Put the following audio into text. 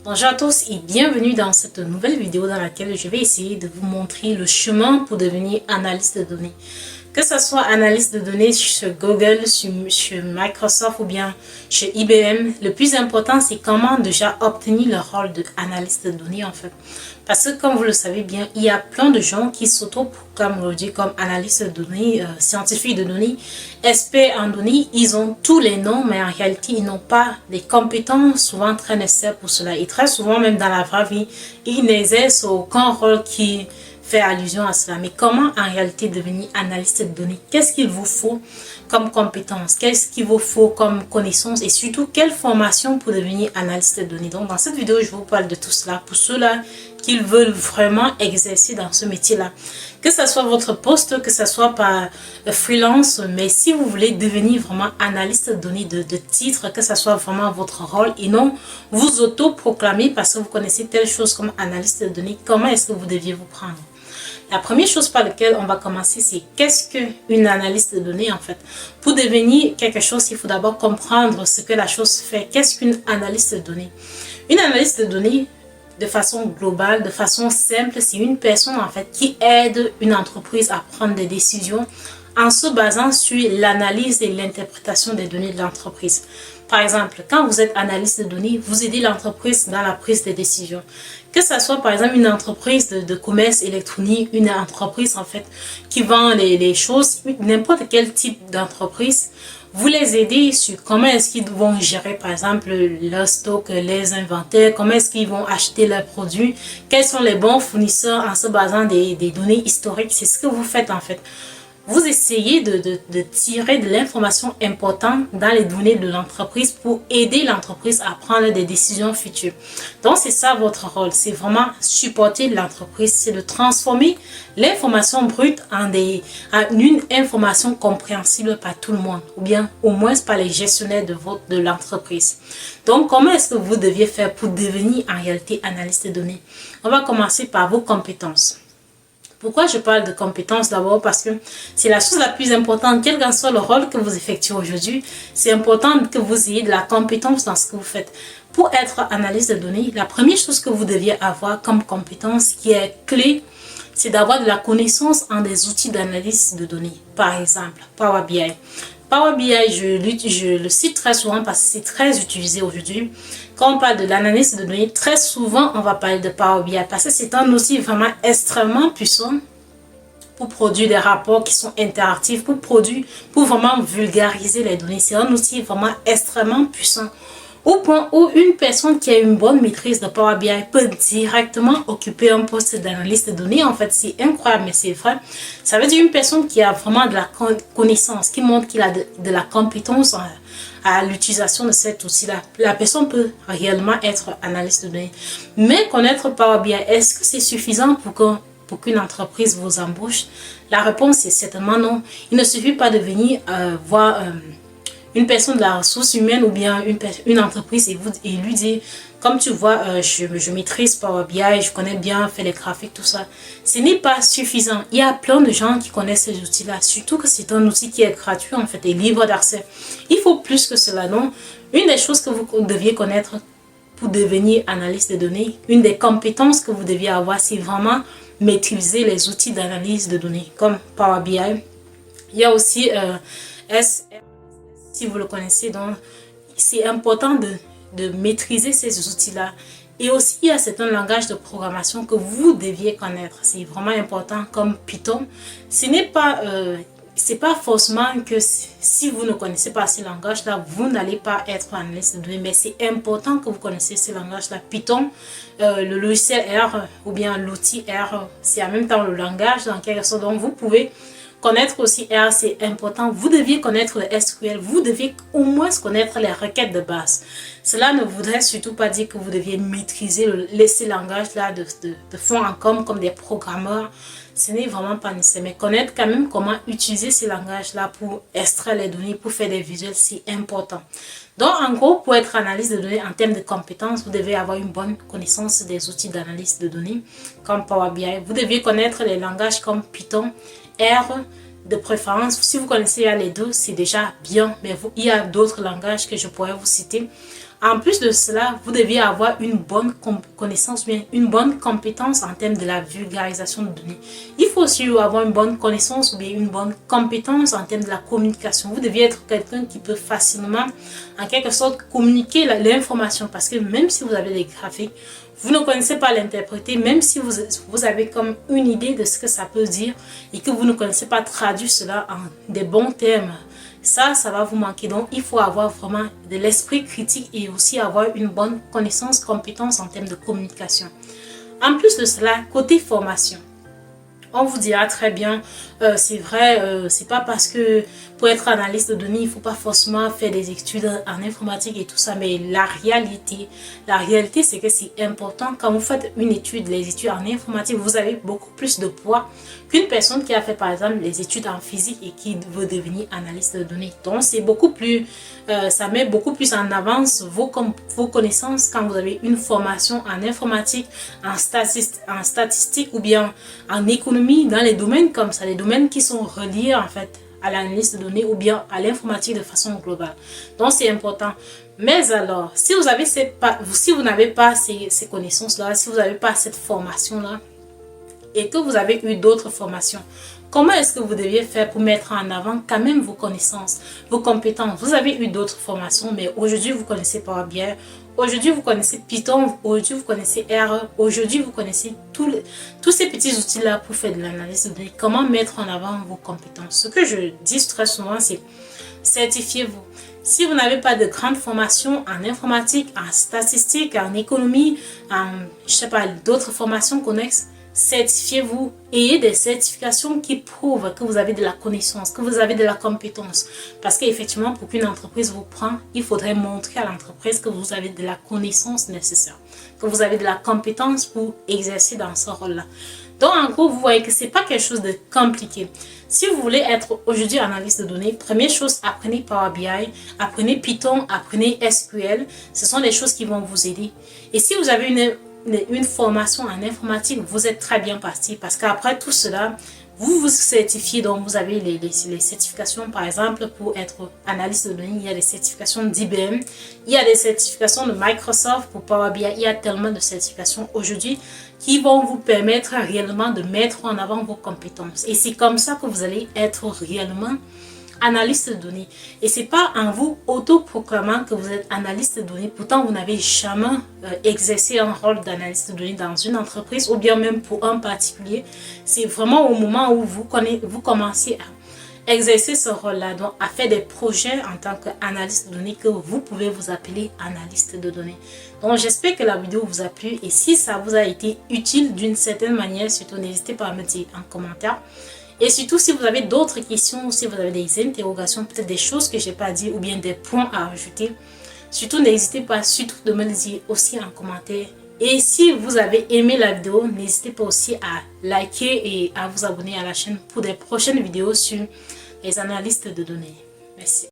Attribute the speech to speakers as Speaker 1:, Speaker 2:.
Speaker 1: Bonjour à tous et bienvenue dans cette nouvelle vidéo dans laquelle je vais essayer de vous montrer le chemin pour devenir analyste de données. Que ce soit analyste de données sur Google, sur Microsoft ou bien chez IBM, le plus important c'est comment déjà obtenir le rôle d'analyste de données en fait. Parce que comme vous le savez bien, il y a plein de gens qui s'auto-proclament aujourd'hui comme analyste de données, scientifiques de données, experts en données. Ils ont tous les noms, mais en réalité, ils n'ont pas les compétences souvent très nécessaires pour cela. Et très souvent, même dans la vraie vie, ils n'exercent aucun rôle qui fait allusion à cela. Mais comment en réalité devenir analyste de données? Qu'est-ce qu'il vous faut comme compétence? Qu'est-ce qu'il vous faut comme connaissance? Et surtout, quelle formation pour devenir analyste de données? Donc, dans cette vidéo, je vous parle de tout cela pour ceux-là qui veulent vraiment exercer dans ce métier-là. Que ce soit votre poste, que ce soit par freelance, mais si vous voulez devenir vraiment analyste de données de titre, que ce soit vraiment votre rôle et non vous auto-proclamer parce que vous connaissez telle chose comme analyste de données, comment est-ce que vous deviez vous prendre? La première chose par laquelle on va commencer, c'est qu'est-ce qu'une analyste de données en fait. Pour devenir quelque chose, il faut d'abord comprendre ce que la chose fait. Qu'est-ce qu'une analyste de données? Une analyste de données, de façon globale, de façon simple, c'est une personne en fait qui aide une entreprise à prendre des décisions en se basant sur l'analyse et l'interprétation des données de l'entreprise. Par exemple, quand vous êtes analyste de données, vous aidez l'entreprise dans la prise de décision. Que ce soit par exemple une entreprise de commerce électronique, une entreprise en fait qui vend les choses, n'importe quel type d'entreprise, vous les aidez sur comment est-ce qu'ils vont gérer par exemple leur stock, les inventaires, comment est-ce qu'ils vont acheter leurs produits, quels sont les bons fournisseurs en se basant des données historiques. C'est ce que vous faites en fait. Vous essayez de tirer de l'information importante dans les données de l'entreprise pour aider l'entreprise à prendre des décisions futures. Donc, c'est ça votre rôle. C'est vraiment supporter l'entreprise. C'est de transformer l'information brute en une information compréhensible par tout le monde. Ou bien, au moins, par les gestionnaires de l'entreprise. Donc, comment est-ce que vous deviez faire pour devenir en réalité analyste de données? On va commencer par vos compétences. Pourquoi je parle de compétences d'abord? Parce que c'est la chose la plus importante, quel qu'en soit le rôle que vous effectuez aujourd'hui, c'est important que vous ayez de la compétence dans ce que vous faites. Pour être analyste de données, la première chose que vous deviez avoir comme compétence qui est clé, c'est d'avoir de la connaissance en des outils d'analyse de données. Par exemple, Power BI. Power BI, je le cite très souvent parce que c'est très utilisé aujourd'hui. Quand on parle de l'analyse de données, très souvent, on va parler de Power BI parce que c'est un outil vraiment extrêmement puissant pour produire des rapports qui sont interactifs, pour vraiment vulgariser les données. C'est un outil vraiment extrêmement puissant au point où une personne qui a une bonne maîtrise de Power BI peut directement occuper un poste d'analyste de données. En fait, c'est incroyable, mais c'est vrai. Ça veut dire une personne qui a vraiment de la connaissance, qui montre qu'il a de la compétence à l'utilisation de cet outil-là. La personne peut réellement être analyste de données. Mais connaître Power BI, est-ce que c'est suffisant pour qu'une entreprise vous embauche? La réponse est certainement non. Il ne suffit pas de venir voir une personne de la ressource humaine ou bien une entreprise et lui dire, comme tu vois, je maîtrise Power BI, je connais bien faire les graphiques, tout ça. Ce n'est pas suffisant. Il y a plein de gens qui connaissent ces outils-là, surtout que c'est un outil qui est gratuit en fait et libre d'accès. Il faut plus que cela, non? Une des choses que vous deviez connaître pour devenir analyste de données, une des compétences que vous deviez avoir, c'est vraiment maîtriser les outils d'analyse de données comme Power BI. Il y a aussi si vous le connaissez, donc c'est important de maîtriser ces outils-là. Et aussi, il y a certains langages de programmation que vous deviez connaître. C'est vraiment important, comme Python. Ce n'est pas, c'est pas forcément que si vous ne connaissez pas ces langages-là, vous n'allez pas être analyste de données. Mais c'est important que vous connaissiez ces langages-là. Python, le logiciel R ou bien l'outil R, c'est en même temps le langage dans quelque sorte. Donc, vous pouvez connaître aussi R, c'est important. Vous deviez connaître le SQL. Vous deviez au moins connaître les requêtes de base. Cela ne voudrait surtout pas dire que vous deviez maîtriser ces langages-là de fond en comble comme des programmeurs. Ce n'est vraiment pas nécessaire. Mais connaître quand même comment utiliser ces langages-là pour extraire les données, pour faire des visuels, c'est important. Donc, en gros, pour être analyste de données en termes de compétences, vous devez avoir une bonne connaissance des outils d'analyse de données comme Power BI. Vous devez connaître les langages comme Python, R, de préférence. Si vous connaissez les deux, c'est déjà bien. Mais il y a d'autres langages que je pourrais vous citer. En plus de cela, vous deviez avoir une bonne connaissance, bien une bonne compétence en termes de la vulgarisation de données. Il faut aussi avoir une bonne connaissance ou bien une bonne compétence en termes de la communication. Vous deviez être quelqu'un qui peut facilement, en quelque sorte, communiquer l'information, parce que même si vous avez des graphiques, vous ne connaissez pas l'interpréter, même si vous avez comme une idée de ce que ça peut dire et que vous ne connaissez pas traduire cela en des bons termes. Ça va vous manquer. Donc, il faut avoir vraiment de l'esprit critique et aussi avoir une bonne connaissance, compétence en termes de communication. En plus de cela, côté formation, on vous dira très bien, c'est vrai, c'est pas parce que pour être analyste de données, il faut pas forcément faire des études en informatique et tout ça, mais la réalité c'est que c'est important quand vous faites une étude, les études en informatique, vous avez beaucoup plus de poids qu'une personne qui a fait par exemple les études en physique et qui veut devenir analyste de données. Donc c'est beaucoup plus, ça met beaucoup plus en avance vos connaissances quand vous avez une formation en informatique, en statistique ou bien en économie, dans les domaines comme ça, les domaines qui sont reliés en fait à l'analyse de données ou bien à l'informatique de façon globale. Donc c'est important. Mais alors, si vous n'avez pas ces connaissances-là, si vous n'avez pas cette formation-là et que vous avez eu d'autres formations, comment est-ce que vous deviez faire pour mettre en avant quand même vos connaissances, vos compétences? Vous avez eu d'autres formations, mais aujourd'hui vous connaissez Power BI, aujourd'hui vous connaissez Python, aujourd'hui vous connaissez R, aujourd'hui vous connaissez tous ces petits outils-là pour faire de l'analyse de données. Comment mettre en avant vos compétences? Ce que je dis très souvent, c'est certifiez-vous. Si vous n'avez pas de grande formation en informatique, en statistique, en économie, je sais pas, d'autres formations connexes, certifiez-vous. Ayez des certifications qui prouvent que vous avez de la connaissance, que vous avez de la compétence. Parce qu'effectivement, pour qu'une entreprise vous prenne, il faudrait montrer à l'entreprise que vous avez de la connaissance nécessaire, que vous avez de la compétence pour exercer dans ce rôle-là. Donc, en gros, vous voyez que ce n'est pas quelque chose de compliqué. Si vous voulez être aujourd'hui analyste de données, première chose, apprenez Power BI, apprenez Python, apprenez SQL. Ce sont des choses qui vont vous aider. Et si vous avez une formation en informatique, vous êtes très bien parti parce qu'après tout cela, vous vous certifiez, donc vous avez les certifications par exemple pour être analyste de données, il y a des certifications d'IBM, il y a des certifications de Microsoft pour Power BI, il y a tellement de certifications aujourd'hui qui vont vous permettre réellement de mettre en avant vos compétences et c'est comme ça que vous allez être réellement analyste de données. Et c'est pas en vous autoproclamant que vous êtes analyste de données, pourtant vous n'avez jamais exercé un rôle d'analyste de données dans une entreprise ou bien même pour un particulier. C'est vraiment au moment où vous commencez à exercer ce rôle-là, donc à faire des projets en tant qu'analyste de données que vous pouvez vous appeler analyste de données. Donc j'espère que la vidéo vous a plu et si ça vous a été utile d'une certaine manière, surtout n'hésitez pas à me dire en commentaire. Et surtout, si vous avez d'autres questions, si vous avez des interrogations, peut-être des choses que je n'ai pas dit ou bien des points à ajouter, surtout n'hésitez pas de me le dire aussi en commentaire. Et si vous avez aimé la vidéo, n'hésitez pas aussi à liker et à vous abonner à la chaîne pour des prochaines vidéos sur les analystes de données. Merci.